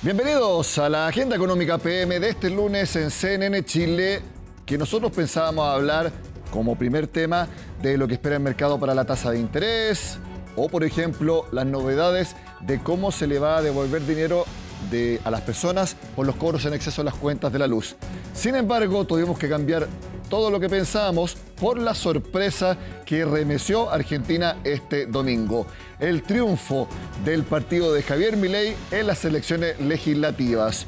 Bienvenidos a la Agenda Económica PM de este lunes en CNN Chile, que nosotros pensábamos hablar como primer tema de lo que espera el mercado para la tasa de interés o, por ejemplo, las novedades de cómo se le va a devolver dinero a las personas por los cobros en exceso a las cuentas de la luz. Sin embargo, tuvimos que cambiar todo lo que pensábamos por la sorpresa que remeció Argentina este domingo. El triunfo del partido de Javier Milei en las elecciones legislativas.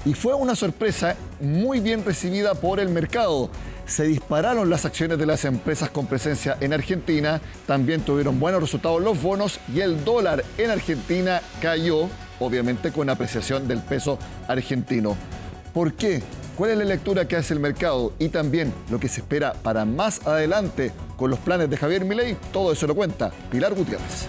Y fue una sorpresa muy bien recibida por el mercado. Se dispararon las acciones de las empresas con presencia en Argentina, también tuvieron buenos resultados los bonos y el dólar en Argentina cayó, obviamente con apreciación del peso argentino. ¿Por qué? ¿Cuál es la lectura que hace el mercado? Y también lo que se espera para más adelante con los planes de Javier Milei. Todo eso lo cuenta Pilar Gutiérrez.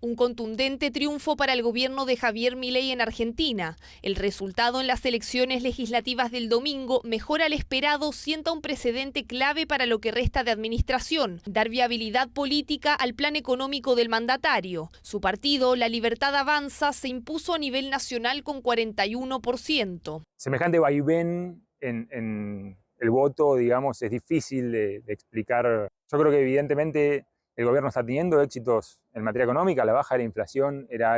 Un contundente triunfo para el gobierno de Javier Milei en Argentina. El resultado en las elecciones legislativas del domingo, mejor al esperado, sienta un precedente clave para lo que resta de administración, dar viabilidad política al plan económico del mandatario. Su partido, La Libertad Avanza, se impuso a nivel nacional con 41%. Semejante vaivén en el voto, digamos, es difícil de explicar. Yo creo que evidentemente el gobierno está teniendo éxitos en materia económica. La baja de la inflación era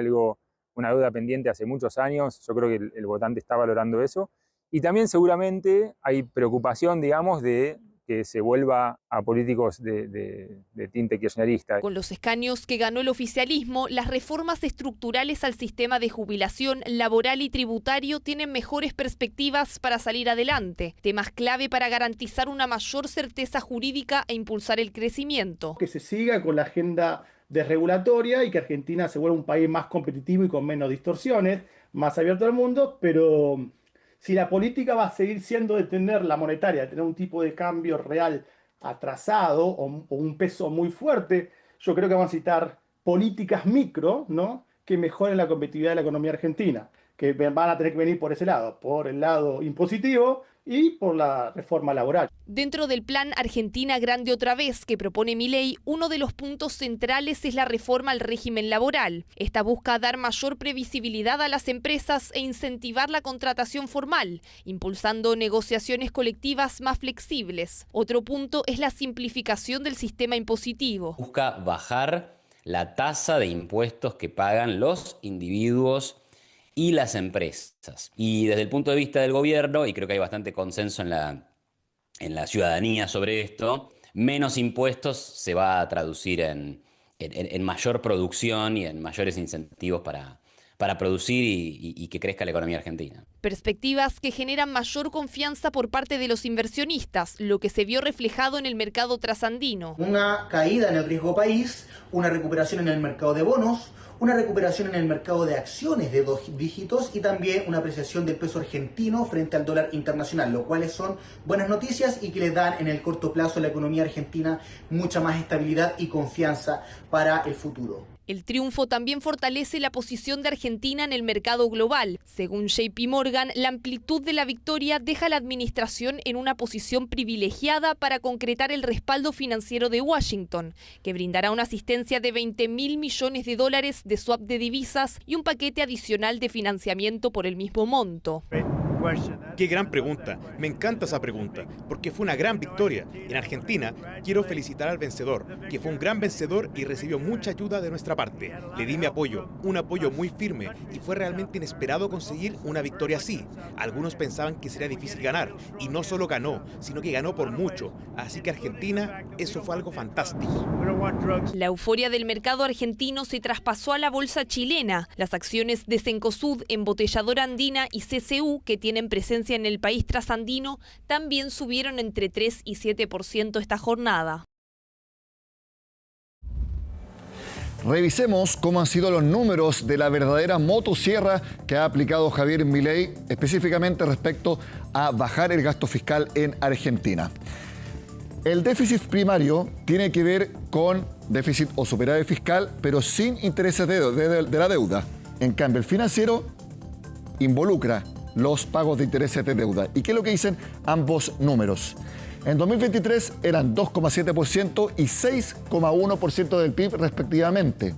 una deuda pendiente hace muchos años. Yo creo que el votante está valorando eso. Y también seguramente hay preocupación, digamos, de que se vuelva a políticos de tinte kirchnerista. Con los escaños que ganó el oficialismo, las reformas estructurales al sistema de jubilación, laboral y tributario tienen mejores perspectivas para salir adelante. Temas clave para garantizar una mayor certeza jurídica e impulsar el crecimiento. Que se siga con la agenda desregulatoria y que Argentina se vuelva un país más competitivo y con menos distorsiones, más abierto al mundo, pero si la política va a seguir siendo de tener la monetaria, de tener un tipo de cambio real atrasado o un peso muy fuerte, yo creo que vamos a necesitar políticas micro, ¿no?, que mejoren la competitividad de la economía argentina, que van a tener que venir por ese lado, por el lado impositivo y por la reforma laboral. Dentro del plan Argentina Grande Otra Vez que propone Milei, uno de los puntos centrales es la reforma al régimen laboral. Esta busca dar mayor previsibilidad a las empresas e incentivar la contratación formal, impulsando negociaciones colectivas más flexibles. Otro punto es la simplificación del sistema impositivo. Busca bajar la tasa de impuestos que pagan los individuos y las empresas. Y desde el punto de vista del gobierno, y creo que hay bastante consenso en la ciudadanía sobre esto, menos impuestos se va a traducir en mayor producción y en mayores incentivos para producir y que crezca la economía argentina. Perspectivas que generan mayor confianza por parte de los inversionistas, lo que se vio reflejado en el mercado trasandino. Una caída en el riesgo país, una recuperación en el mercado de bonos, una recuperación en el mercado de acciones de 2 dígitos y también una apreciación del peso argentino frente al dólar internacional, lo cual son buenas noticias y que le dan en el corto plazo a la economía argentina mucha más estabilidad y confianza para el futuro. El triunfo también fortalece la posición de Argentina en el mercado global. Según JP Morgan, la amplitud de la victoria deja a la administración en una posición privilegiada para concretar el respaldo financiero de Washington, que brindará una asistencia de $20.000 millones de swap de divisas y un paquete adicional de financiamiento por el mismo monto. Qué gran pregunta, me encanta esa pregunta, porque fue una gran victoria. En Argentina, quiero felicitar al vencedor, que fue un gran vencedor y recibió mucha ayuda de nuestra parte. Le di mi apoyo, un apoyo muy firme, y fue realmente inesperado conseguir una victoria así. Algunos pensaban que sería difícil ganar, y no solo ganó, sino que ganó por mucho. Así que Argentina, eso fue algo fantástico. La euforia del mercado argentino se traspasó a la bolsa chilena. Las acciones de Cencosud, Embotelladora Andina y CCU, que tienen presencia en el país trasandino, también subieron entre 3 y 7% esta jornada. Revisemos cómo han sido los números de la verdadera motosierra que ha aplicado Javier Milei, específicamente respecto a bajar el gasto fiscal en Argentina. El déficit primario tiene que ver con déficit o superávit fiscal, pero sin intereses de la deuda. En cambio, el financiero involucra los pagos de intereses de deuda. ¿Y qué es lo que dicen ambos números? En 2023 eran 2,7% y 6,1% del PIB respectivamente.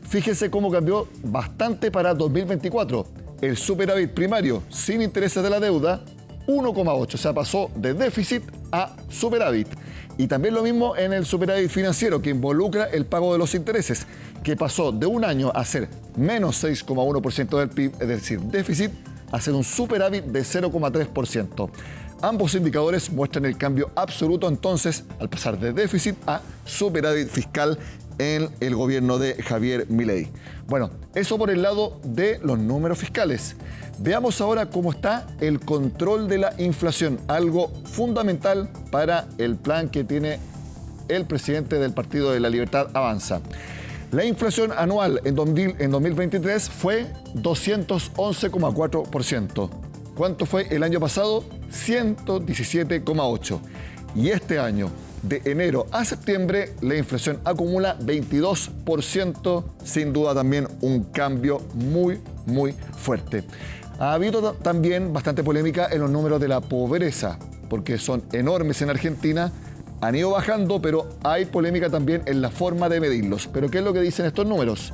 Fíjense cómo cambió bastante para 2024. El superávit primario sin intereses de la deuda, 1,8%, o sea, pasó de déficit a superávit. Y también lo mismo en el superávit financiero, que involucra el pago de los intereses, que pasó de un año a ser menos 6,1% del PIB, es decir, déficit, a ser un superávit de 0,3%. Ambos indicadores muestran el cambio absoluto entonces al pasar de déficit a superávit fiscal en el gobierno de Javier Milei. Bueno, eso por el lado de los números fiscales. Veamos ahora cómo está el control de la inflación, algo fundamental para el plan que tiene el presidente del Partido de la Libertad Avanza. La inflación anual en 2023 fue 211,4%. ¿Cuánto fue el año pasado? 117,8%. Y este año, de enero a septiembre, la inflación acumula 22%, sin duda también un cambio muy fuerte. Ha habido también bastante polémica en los números de la pobreza, porque son enormes en Argentina, han ido bajando, pero hay polémica también en la forma de medirlos. ¿Pero qué es lo que dicen estos números?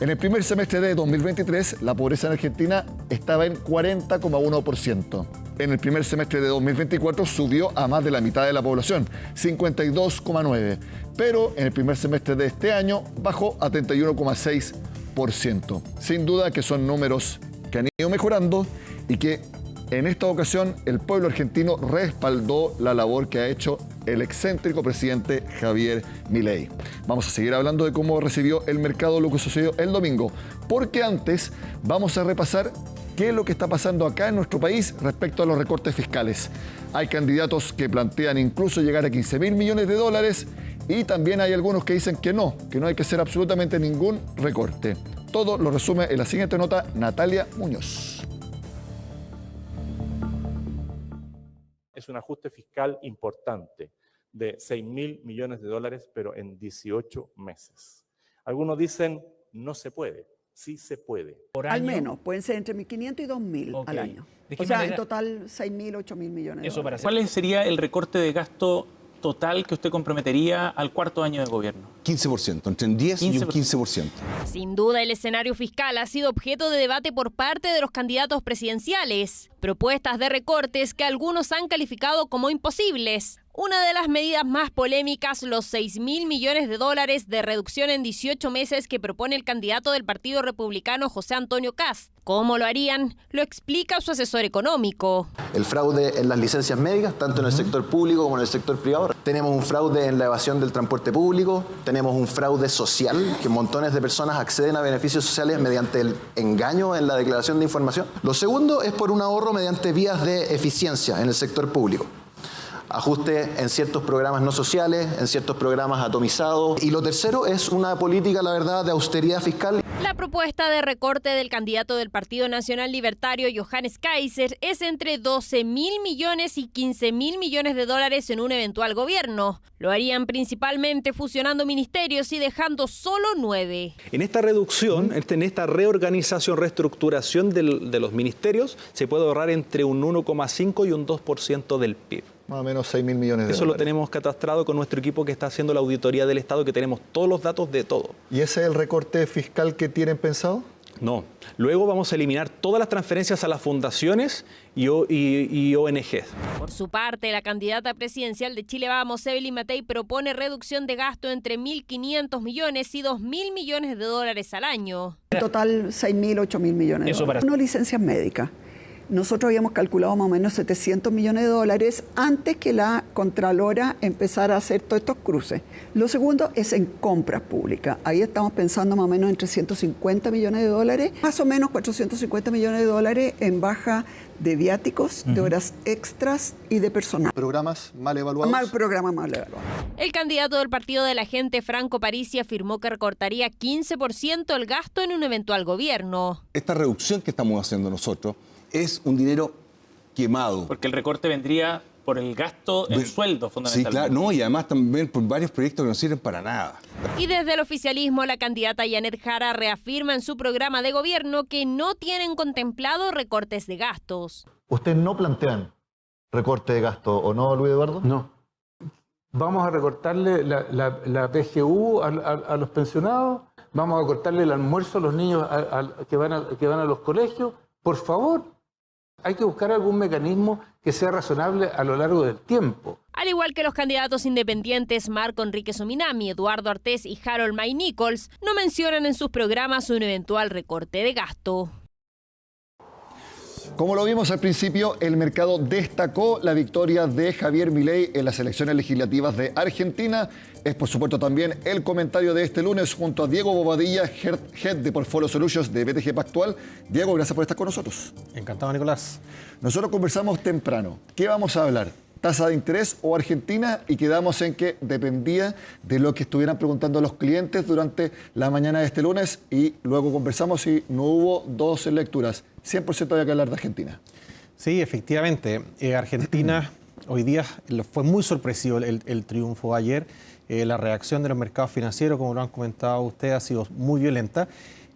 En el primer semestre de 2023, la pobreza en Argentina estaba en 40,1%. En el primer semestre de 2024 subió a más de la mitad de la población, 52,9%. Pero en el primer semestre de este año bajó a 31,6%. Sin duda que son números que han ido mejorando y que en esta ocasión el pueblo argentino respaldó la labor que ha hecho el excéntrico presidente Javier Milei. Vamos a seguir hablando de cómo recibió el mercado lo que sucedió el domingo, porque antes vamos a repasar qué es lo que está pasando acá en nuestro país respecto a los recortes fiscales. Hay candidatos que plantean incluso llegar a 15.000 millones de dólares y también hay algunos que dicen que no hay que hacer absolutamente ningún recorte. Todo lo resume en la siguiente nota Natalia Muñoz. Es un ajuste fiscal importante de 6.000 millones de dólares, pero en 18 meses. Algunos dicen, no se puede. Sí se puede. Al menos, pueden ser entre 1.500 y 2.000 al año. O sea, en total 6.000, 8.000 millones de dólares. ¿Cuál sería el recorte de gasto total que usted comprometería al cuarto año de gobierno? 15%, entre un 10 y un 15%. Sin duda, el escenario fiscal ha sido objeto de debate por parte de los candidatos presidenciales. Propuestas de recortes que algunos han calificado como imposibles. Una de las medidas más polémicas, los 6.000 millones de dólares de reducción en 18 meses que propone el candidato del Partido Republicano José Antonio Kast. ¿Cómo lo harían? Lo explica su asesor económico. El fraude en las licencias médicas, tanto en el sector público como en el sector privado. Tenemos un fraude en la evasión del transporte público. Tenemos un fraude social, que montones de personas acceden a beneficios sociales mediante el engaño en la declaración de información. Lo segundo es por un ahorro mediante vías de eficiencia en el sector público. Ajuste en ciertos programas no sociales, en ciertos programas atomizados. Y lo tercero es una política, la verdad, de austeridad fiscal. La propuesta de recorte del candidato del Partido Nacional Libertario, Johannes Kaiser, es entre 12.000 millones y 15.000 millones de dólares en un eventual gobierno. Lo harían principalmente fusionando ministerios y dejando solo 9. En esta reducción, en esta reorganización, reestructuración de los ministerios, se puede ahorrar entre un 1,5 y un 2% del PIB. Más o menos 6.000 millones de dólares. Eso lo tenemos catastrado con nuestro equipo que está haciendo la auditoría del Estado, que tenemos todos los datos de todo. ¿Y ese es el recorte fiscal que tienen pensado? No. Luego vamos a eliminar todas las transferencias a las fundaciones y ONGs. Por su parte, la candidata presidencial de Chile Vamos, Evelyn Matei, propone reducción de gasto entre 1.500 millones y 2.000 millones de dólares al año. En total 6.000, 8.000 millones de dólares. No licencias médicas. Nosotros habíamos calculado más o menos 700 millones de dólares antes que la Contralora empezara a hacer todos estos cruces. Lo segundo es en compras públicas. Ahí estamos pensando más o menos en 350 millones de dólares, más o menos 450 millones de dólares en baja de viáticos, de horas extras y de personal. ¿Programas mal evaluados? Programas mal evaluados. El candidato del Partido de la Gente, Franco Parisi, afirmó que recortaría 15% el gasto en un eventual gobierno. Esta reducción que estamos haciendo nosotros es un dinero quemado. Porque el recorte vendría por el gasto en sueldo, fundamentalmente. Sí, claro. No, y además también por varios proyectos que no sirven para nada. Y desde el oficialismo, la candidata Yanet Jara reafirma en su programa de gobierno que no tienen contemplado recortes de gastos. ¿Ustedes no plantean recorte de gasto o no, Luis Eduardo? No. ¿Vamos a recortarle la PGU a los pensionados? ¿Vamos a cortarle el almuerzo a los niños que van a los colegios? Por favor, hay que buscar algún mecanismo que sea razonable a lo largo del tiempo. Al igual que los candidatos independientes Marco Enrique Sominami, Eduardo Artés y Harold May Nichols, no mencionan en sus programas un eventual recorte de gasto. Como lo vimos al principio, el mercado destacó la victoria de Javier Milei en las elecciones legislativas de Argentina. Es por supuesto también el comentario de este lunes junto a Diego Bobadilla, Head de Portfolio Solutions de BTG Pactual. Diego, gracias por estar con nosotros. Encantado, Nicolás. Nosotros conversamos temprano. ¿Qué vamos a hablar? ¿Tasa de interés o Argentina? Y quedamos en que dependía de lo que estuvieran preguntando los clientes durante la mañana de este lunes y luego conversamos y no hubo dos lecturas. 100% había que hablar de Argentina. Sí, efectivamente. Argentina hoy día fue muy sorpresivo el triunfo ayer. La reacción de los mercados financieros, como lo han comentado ustedes, ha sido muy violenta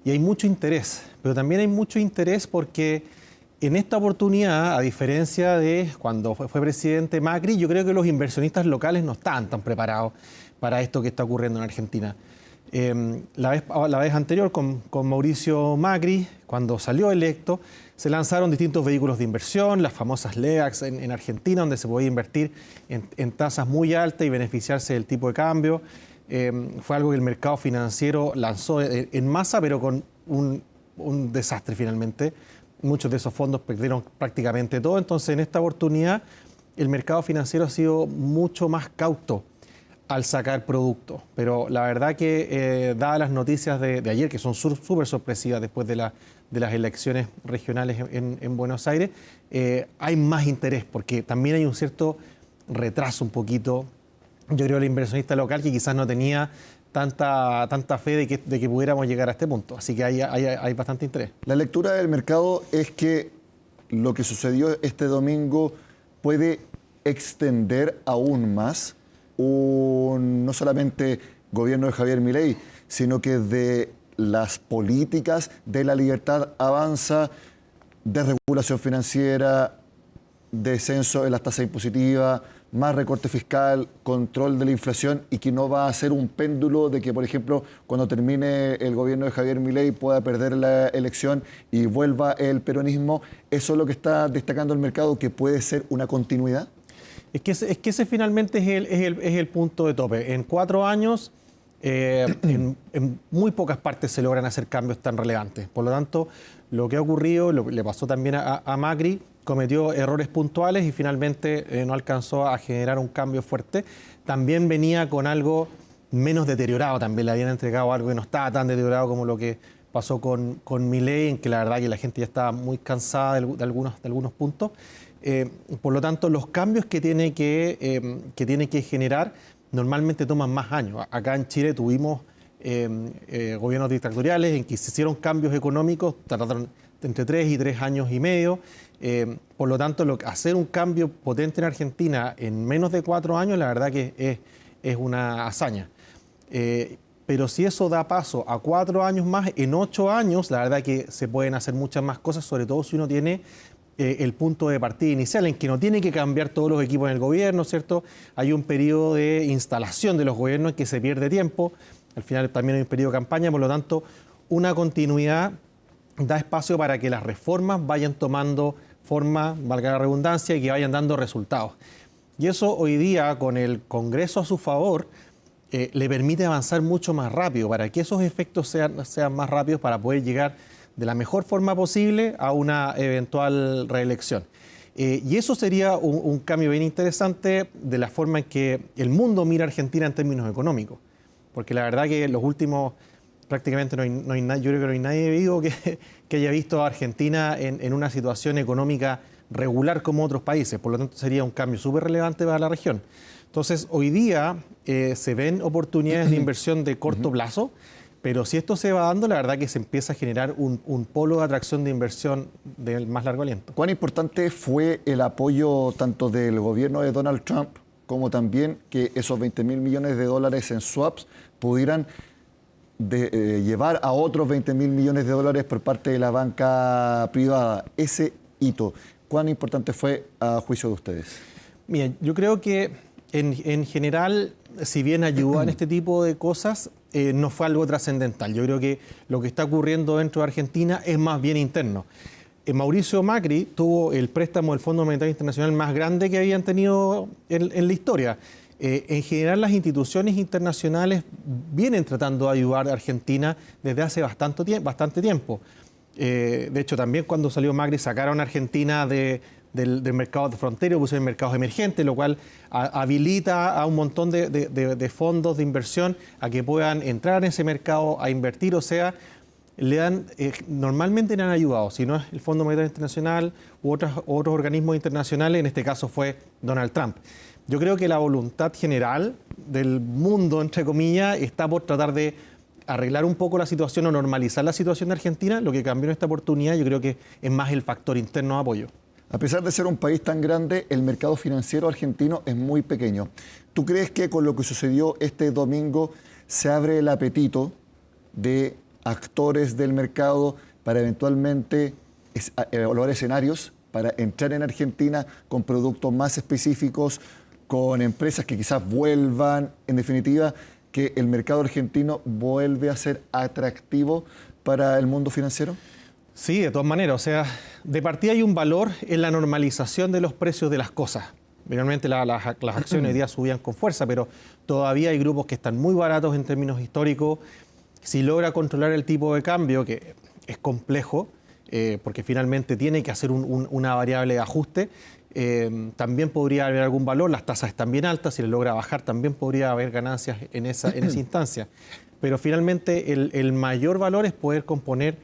y hay mucho interés. Pero también hay mucho interés porque en esta oportunidad, a diferencia de cuando fue presidente Macri, yo creo que los inversionistas locales no estaban tan preparados para esto que está ocurriendo en Argentina. La vez anterior, con Mauricio Macri, cuando salió electo, se lanzaron distintos vehículos de inversión, las famosas LEAX en Argentina, donde se podía invertir en tasas muy altas y beneficiarse del tipo de cambio. Fue algo que el mercado financiero lanzó en masa, pero con un desastre finalmente. Muchos de esos fondos perdieron prácticamente todo. Entonces, en esta oportunidad, el mercado financiero ha sido mucho más cauto al sacar productos. Pero la verdad que, dadas las noticias de ayer, que son súper sorpresivas después de las elecciones regionales en Buenos Aires, hay más interés, porque también hay un cierto retraso un poquito, yo creo, el inversionista local que quizás no tenía tanta fe de que pudiéramos llegar a este punto. Así que hay bastante interés. La lectura del mercado es que lo que sucedió este domingo puede extender aún más no solamente gobierno de Javier Milei, sino que de las políticas de la libertad avanza, desregulación financiera, descenso en las tasas impositivas, más recorte fiscal, control de la inflación, y que no va a ser un péndulo de que, por ejemplo, cuando termine el gobierno de Javier Milei pueda perder la elección y vuelva el peronismo. ¿Eso es lo que está destacando el mercado, que puede ser una continuidad? Es que ese finalmente es el punto de tope. En 4 años, en muy pocas partes se logran hacer cambios tan relevantes. Por lo tanto, lo que ha ocurrido, le pasó también a Macri, cometió errores puntuales y finalmente no alcanzó a generar un cambio fuerte. También venía con algo menos deteriorado, también le habían entregado algo que no estaba tan deteriorado como lo que pasó con Milei, en que la verdad que la gente ya estaba muy cansada de algunos puntos. Por lo tanto, los cambios que tiene que generar normalmente toman más años. Acá en Chile tuvimos gobiernos dictatoriales en que se hicieron cambios económicos, tardaron entre 3 y 3 años y medio. Por lo tanto, hacer un cambio potente en Argentina en menos de 4 años, la verdad que es una hazaña. Pero si eso da paso a 4 años más, en 8 años, la verdad que se pueden hacer muchas más cosas, sobre todo si uno tiene el punto de partida inicial, en que no tiene que cambiar todos los equipos en el gobierno, ¿cierto? Hay un periodo de instalación de los gobiernos en que se pierde tiempo, al final también hay un periodo de campaña, por lo tanto, una continuidad da espacio para que las reformas vayan tomando forma, valga la redundancia, y que vayan dando resultados. Y eso hoy día, con el Congreso a su favor, le permite avanzar mucho más rápido, para que esos efectos sean más rápidos, para poder llegar de la mejor forma posible a una eventual reelección. Y eso sería un cambio bien interesante de la forma en que el mundo mira a Argentina en términos económicos. Porque la verdad que los últimos, prácticamente no hay nadie, yo creo que no hay nadie vivo que haya visto a Argentina en una situación económica regular como otros países. Por lo tanto, sería un cambio súper relevante para la región. Entonces, hoy día se ven oportunidades de inversión de corto plazo, pero si esto se va dando, la verdad que se empieza a generar un polo de atracción de inversión del más largo aliento. ¿Cuán importante fue el apoyo tanto del gobierno de Donald Trump como también que esos 20.000 millones de dólares en swaps pudieran llevar a otros 20.000 millones de dólares por parte de la banca privada? Ese hito, ¿cuán importante fue a juicio de ustedes? Mira, yo creo que en general, si bien ayuda en este tipo de cosas, no fue algo trascendental. Yo creo que lo que está ocurriendo dentro de Argentina es más bien interno. Mauricio Macri tuvo el préstamo del Fondo Monetario Internacional más grande que habían tenido en la historia. En general, las instituciones internacionales vienen tratando de ayudar a Argentina desde hace bastante tiempo. De hecho, también cuando salió Macri sacaron a Argentina del mercado de frontera, pusieron en mercados emergentes, lo cual habilita a un montón de fondos de inversión a que puedan entrar en ese mercado a invertir. O sea, normalmente le han ayudado, si no es el Fondo Monetario Internacional u otros organismos internacionales, en este caso fue Donald Trump. Yo creo que la voluntad general del mundo, entre comillas, está por tratar de arreglar un poco la situación o normalizar la situación de Argentina. Lo que cambió en esta oportunidad yo creo que es más el factor interno de apoyo. A pesar de ser un país tan grande, el mercado financiero argentino es muy pequeño. ¿Tú crees que con lo que sucedió este domingo se abre el apetito de actores del mercado para eventualmente evaluar escenarios, para entrar en Argentina con productos más específicos, con empresas que quizás vuelvan, en definitiva, que el mercado argentino vuelve a ser atractivo para el mundo financiero? Sí, de todas maneras. O sea, de partida hay un valor en la normalización de los precios de las cosas. Realmente las acciones hoy día subían con fuerza, pero todavía hay grupos que están muy baratos en términos históricos. Si logra controlar el tipo de cambio, que es complejo, porque finalmente tiene que hacer una variable de ajuste, también podría haber algún valor. Las tasas están bien altas, si le logra bajar también podría haber ganancias en esa instancia. Pero finalmente el mayor valor es poder componer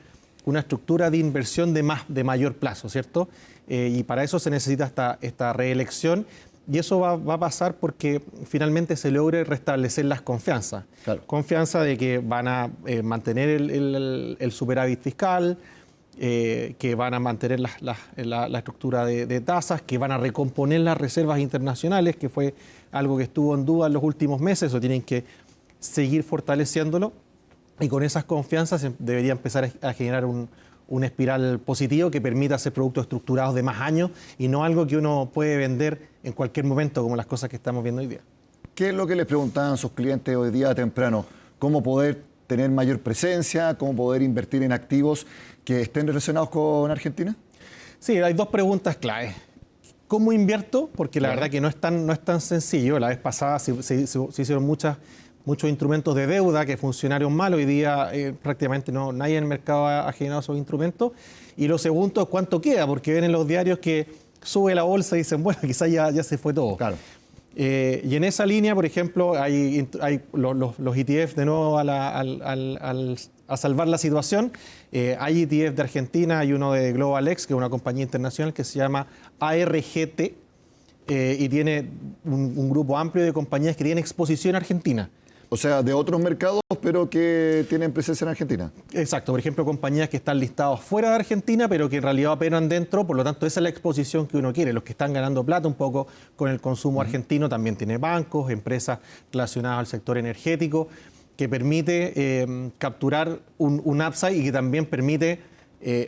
una estructura de inversión de mayor plazo, ¿cierto? Y para eso se necesita esta reelección, y eso va a pasar porque finalmente se logre restablecer las confianzas. Claro. Confianza de que van a mantener el superávit fiscal, que van a mantener la estructura de tasas, que van a recomponer las reservas internacionales, que fue algo que estuvo en duda en los últimos meses, o tienen que seguir fortaleciéndolo, y con esas confianzas debería empezar a generar una espiral positiva que permita hacer productos estructurados de más años y no algo que uno puede vender en cualquier momento, como las cosas que estamos viendo hoy día. ¿Qué es lo que les preguntaban sus clientes hoy día temprano? ¿Cómo poder tener mayor presencia? ¿Cómo poder invertir en activos que estén relacionados con Argentina? Sí, hay dos preguntas clave. ¿Cómo invierto? Porque la verdad que no es tan sencillo. La vez pasada se hicieron muchos instrumentos de deuda que funcionaron mal. Hoy día prácticamente nadie en el mercado ha generado esos instrumentos. Y lo segundo es cuánto queda, porque ven en los diarios que sube la bolsa y dicen, bueno, quizás ya se fue todo. Claro. Y en esa línea, por ejemplo, hay los ETF de nuevo a salvar la situación. Hay ETF de Argentina, hay uno de GlobalX, que es una compañía internacional que se llama ARGT, y tiene un grupo amplio de compañías que tienen exposición argentina. O sea, de otros mercados, pero que tienen presencia en Argentina. Exacto. Por ejemplo, compañías que están listadas fuera de Argentina, pero que en realidad operan dentro. Por lo tanto, esa es la exposición que uno quiere. Los que están ganando plata un poco con el consumo argentino también tiene bancos, empresas relacionadas al sector energético, que permite capturar un upside y que también permite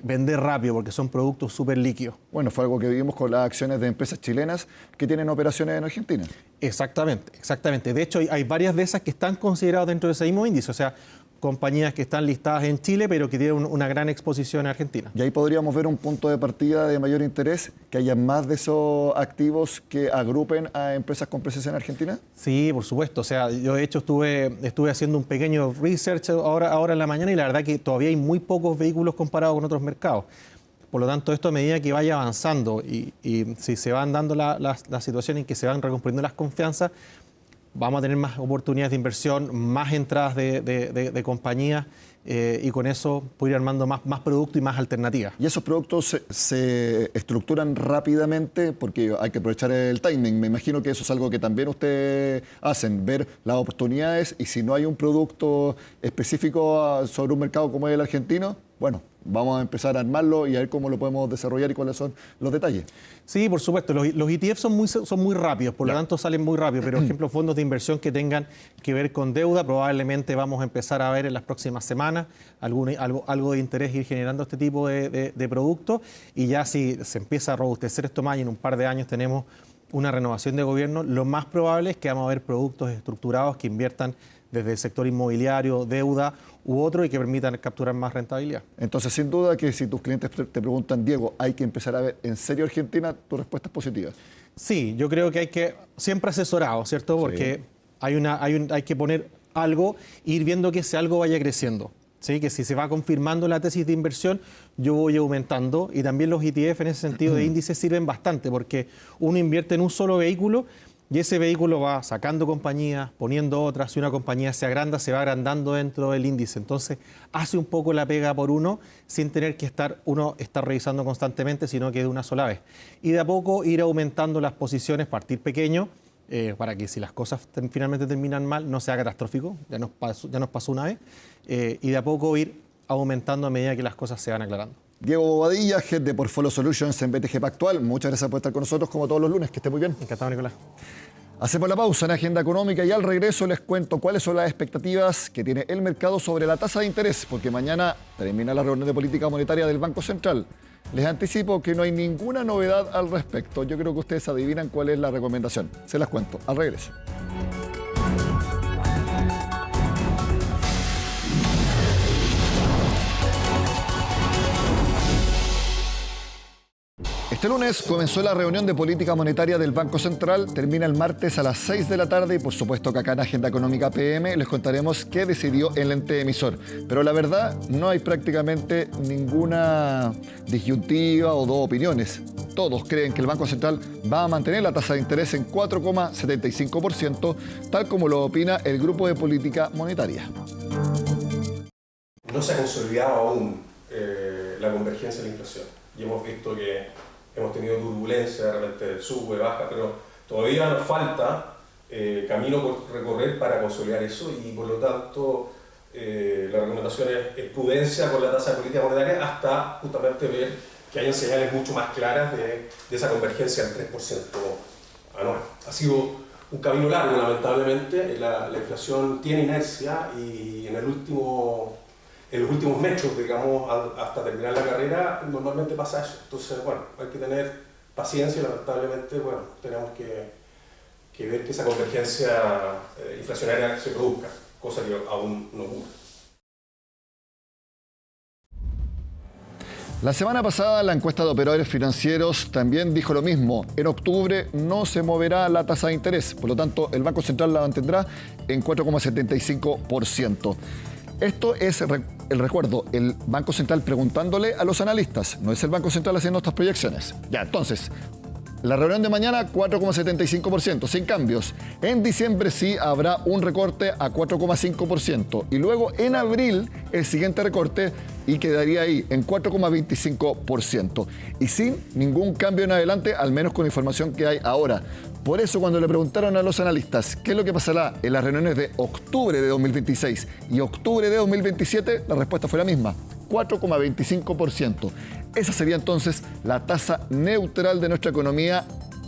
vender rápido, porque son productos súper líquidos. Bueno, fue algo que vimos con las acciones de empresas chilenas que tienen operaciones en Argentina. Exactamente. De hecho, hay varias de esas que están consideradas dentro de ese mismo índice. O sea, compañías que están listadas en Chile, pero que tienen una gran exposición en Argentina. Y ahí podríamos ver un punto de partida de mayor interés, que haya más de esos activos que agrupen a empresas con presencia en Argentina. Sí, por supuesto. O sea, yo de hecho estuve haciendo un pequeño research ahora en la mañana, y la verdad que todavía hay muy pocos vehículos comparados con otros mercados. Por lo tanto, esto a medida que vaya avanzando y si se van dando la situación en que se van recomponiendo las confianzas, vamos a tener más oportunidades de inversión, más entradas de compañías, y con eso puede ir armando más productos y más alternativas. ¿Y esos productos se estructuran rápidamente? Porque hay que aprovechar el timing. Me imagino que eso es algo que también ustedes hacen, ver las oportunidades, y si no hay un producto específico sobre un mercado como el argentino, bueno, vamos a empezar a armarlo y a ver cómo lo podemos desarrollar y cuáles son los detalles. Sí, por supuesto. Los ETF son muy rápidos, por lo tanto salen muy rápido. Pero, por ejemplo, fondos de inversión que tengan que ver con deuda, probablemente vamos a empezar a ver en las próximas semanas algo de interés ir generando este tipo de productos. Y ya si se empieza a robustecer esto más, y en un par de años tenemos una renovación de gobierno, lo más probable es que vamos a ver productos estructurados que inviertan desde el sector inmobiliario, deuda u otro y que permitan capturar más rentabilidad. Entonces, sin duda que si tus clientes te preguntan, Diego, ¿hay que empezar a ver en serio Argentina? Tu respuesta es positiva. Sí, yo creo que hay que, siempre asesorado, ¿cierto? Porque sí. hay que poner algo e ir viendo que ese algo vaya creciendo. ¿Sí? Que si se va confirmando la tesis de inversión, yo voy aumentando, y también los ETF en ese sentido de índices sirven bastante, porque uno invierte en un solo vehículo y ese vehículo va sacando compañías, poniendo otras. Si una compañía se agranda, se va agrandando dentro del índice. Entonces, hace un poco la pega por uno sin tener que estar revisando constantemente, sino que de una sola vez. Y de a poco ir aumentando las posiciones, partir pequeño, para que si las cosas finalmente terminan mal, no sea catastrófico. Ya nos pasó una vez. Y de a poco ir aumentando a medida que las cosas se van aclarando. Diego Bobadilla, Head de Portfolio Solutions en BTG Pactual. Muchas gracias por estar con nosotros como todos los lunes. Que esté muy bien. Encantado, Nicolás. Hacemos la pausa en Agenda Económica y al regreso les cuento cuáles son las expectativas que tiene el mercado sobre la tasa de interés, porque mañana termina la reunión de política monetaria del Banco Central. Les anticipo que no hay ninguna novedad al respecto. Yo creo que ustedes adivinan cuál es la recomendación. Se las cuento al regreso. Este lunes comenzó la reunión de política monetaria del Banco Central, termina el martes a las 6 de la tarde y por supuesto que acá en Agenda Económica PM les contaremos qué decidió el ente emisor. Pero la verdad, no hay prácticamente ninguna disyuntiva o dos opiniones. Todos creen que el Banco Central va a mantener la tasa de interés en 4,75%, tal como lo opina el Grupo de Política Monetaria. No se ha consolidado aún la convergencia de la inflación y hemos visto que hemos tenido turbulencia, de repente sube, baja, pero todavía nos falta camino por recorrer para consolidar eso y por lo tanto la recomendación es prudencia con la tasa de política monetaria hasta justamente ver que hayan señales mucho más claras de esa convergencia del 3% anual. Ha sido un camino largo, lamentablemente, la inflación tiene inercia y en los últimos metros, digamos, hasta terminar la carrera, normalmente pasa eso. Entonces, bueno, hay que tener paciencia y lamentablemente, bueno, tenemos que ver que esa convergencia inflacionaria se produzca, cosa que aún no ocurre. La semana pasada la encuesta de operadores financieros también dijo lo mismo. En octubre no se moverá la tasa de interés, por lo tanto el Banco Central la mantendrá en 4,75%. Esto es el recuerdo, el Banco Central preguntándole a los analistas, no es el Banco Central haciendo estas proyecciones. Ya, entonces, la reunión de mañana 4,75%, sin cambios. En diciembre sí habrá un recorte a 4,5% y luego en abril el siguiente recorte y quedaría ahí en 4,25% y sin ningún cambio en adelante, al menos con la información que hay ahora. Por eso cuando le preguntaron a los analistas qué es lo que pasará en las reuniones de octubre de 2026 y octubre de 2027, la respuesta fue la misma, 4,25%. Esa sería entonces la tasa neutral de nuestra economía,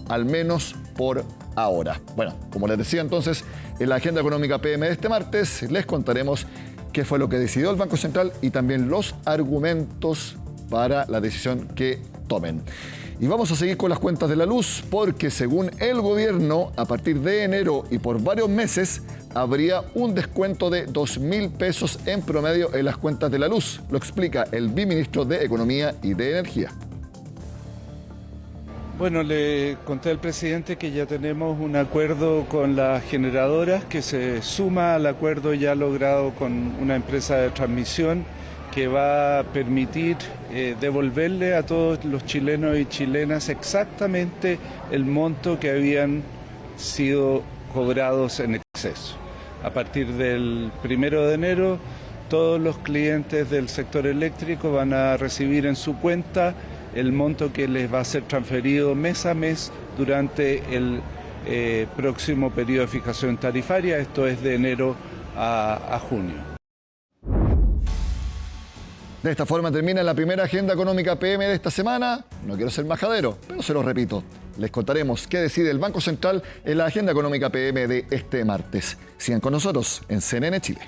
al menos por ahora. Bueno, como les decía entonces, en la Agenda Económica PM de este martes les contaremos qué fue lo que decidió el Banco Central y también los argumentos para la decisión que tomen. Y vamos a seguir con las cuentas de la luz porque según el gobierno, a partir de enero y por varios meses, habría un descuento de 2.000 pesos en promedio en las cuentas de la luz. Lo explica el viceministro de Economía y de Energía. Bueno, le conté al presidente que ya tenemos un acuerdo con las generadoras que se suma al acuerdo ya logrado con una empresa de transmisión que va a permitir devolverle a todos los chilenos y chilenas exactamente el monto que habían sido cobrados en exceso. A partir del 1 de enero, todos los clientes del sector eléctrico van a recibir en su cuenta el monto que les va a ser transferido mes a mes durante el próximo periodo de fijación tarifaria, esto es de enero a junio. De esta forma termina la primera Agenda Económica PM de esta semana. No quiero ser majadero, pero se lo repito. Les contaremos qué decide el Banco Central en la Agenda Económica PM de este martes. Sigan con nosotros en CNN Chile.